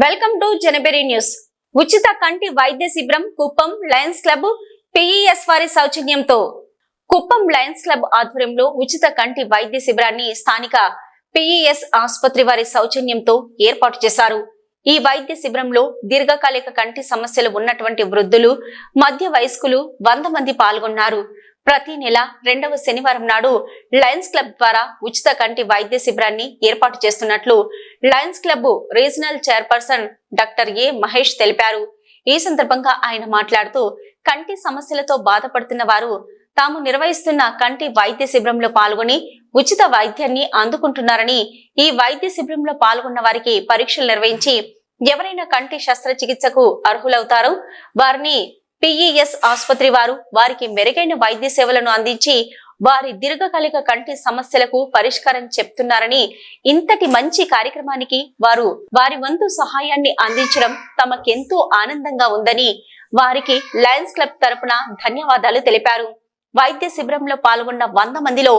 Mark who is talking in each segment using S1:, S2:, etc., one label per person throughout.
S1: Welcome to జనబెరి news. ఉచిత కంటి వైద్య శిబిరం కుప్పం లయన్స్ క్లబ్ పిఈఎస్ వారి సౌజన్యంతో కుప్పం లయన్స్ క్లబ్ ఆధ్వర్యంలో ఉచిత కంటి వైద్య శిబిరాన్ని స్థానిక పిఈఎస్ ఆసుపత్రి వారి సౌజన్యంతో ఏర్పాటు చేశారు. ఈ వైద్య శిబిరంలో దీర్ఘకాలిక కంటి సమస్యలు ఉన్నటువంటి వృద్ధులు, మధ్య వయస్కులు 100 మంది పాల్గొన్నారు. ప్రతి నెల 2వ శనివారం నాడు లయన్స్ క్లబ్ ద్వారా ఉచిత కంటి వైద్య శిబిరాన్ని ఏర్పాటు చేస్తున్నట్లు Lions club regional chairperson doctor ఏ మహేష్ తెలిపారు. ఈ సందర్భంగా ఆయన మాట్లాడుతూ కంటి సమస్యలతో బాధపడుతున్న వారు తాము నిర్వహిస్తున్న కంటి వైద్య శిబిరంలో పాల్గొని ఉచిత వైద్యాన్ని అందుకుంటున్నారని, ఈ వైద్య శిబిరంలో పాల్గొన్న వారికి పరీక్షలు నిర్వహించి ఎవరైనా కంటి శస్త్రచికిత్సకు అర్హులవుతారో వారిని పిఈఎస్ ఆసుపత్రి వారు వారికి మెరుగైన వైద్య సేవలను అందించి వారి దీర్ఘకాలిక కంటి సమస్యలకు పరిష్కారం చెప్తున్నారని, ఇంతటి మంచి కార్యక్రమానికి వారు వారి వంతు సహాయాన్ని అందించడం తమకెంతో ఆనందంగా ఉందని వారికి లయన్స్ క్లబ్ తరపున ధన్యవాదాలు తెలిపారు. వైద్య శిబిరంలో పాల్గొన్న 100 మందిలో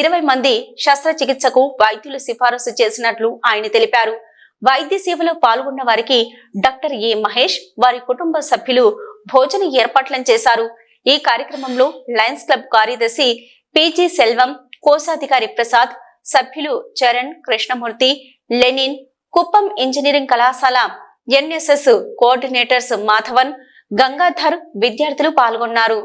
S1: 20 మంది శస్త్రచికిత్సకు వైద్యులు సిఫారసు చేసినట్లు ఆయన తెలిపారు. వైద్య సేవలో పాల్గొన్న వారికి డాక్టర్ ఏ మహేష్ వారి కుటుంబ సభ్యులు భోజన ఏర్పాట్లను చేశారు. ఈ కార్యక్రమంలో లయన్స్ క్లబ్ కార్యదర్శి పిజి సెల్వం, కోశాధికారి ప్రసాద్, సభ్యులు చరణ్, కృష్ణమూర్తి, లెనిన్, కుప్పం ఇంజనీరింగ్ కళాశాల ఎన్ఎస్ఎస్ కోఆర్డినేటర్స్ మాధవన్, గంగాధర్, విద్యార్థులు పాల్గొన్నారు.